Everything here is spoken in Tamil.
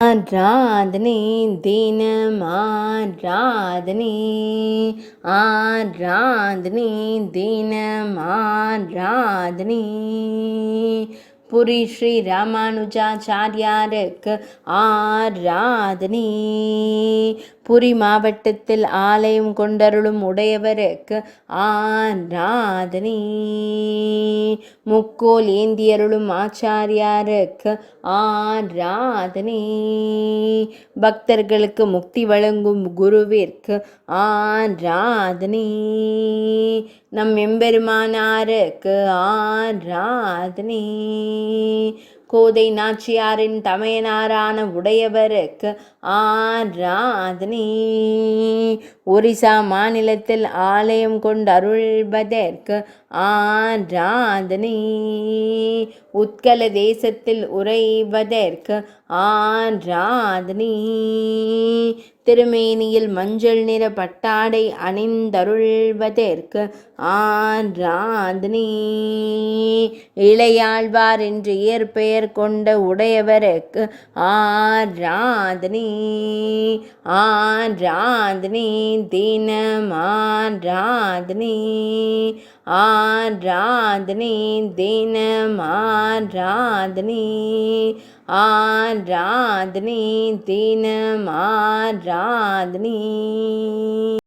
ஆராதனை தினம் ஆராதனை, ஆராதனை தினம் ஆராதனை. புரி ஸ்ரீ ராமானுஜாச்சாரியாருக்கு ஆராதனை. புரி மாவட்டத்தில் ஆலயம் கொண்டருளும் உடையவருக்கு ஆராதனை. முக்கோல் ஏந்தியருளும் ஆச்சாரியாருக்கு ஆராதனை. பக்தர்களுக்கு முக்தி வழங்கும் குருவிற்கு ஆராதனை. நம் எம்பெருமானாருக்கு ஆராதனை. கோதை நாச்சியாரின் தமையனாரான உடையவருக்கு ஆராதனை. ஒரிசா மாநிலத்தில் ஆலயம் கொண்டருள்வதற்கு ஆராதனை. உத்கல தேசத்தில் உறைவதற்கு ஆராதனை. திருமேனியில் மஞ்சள் நிற பட்டாடை அணிந்தருள்வதற்கு ஆராதனை. இளையாழ்வார் என்று இயற்பெயர் கொண்ட உடையவருக்கு ஆராதனை. ஆராதனை தினம் ஆராதனை. ஆராதனை தினம் ஆராதனை. ஆராதனை தினம் ஆராதனை.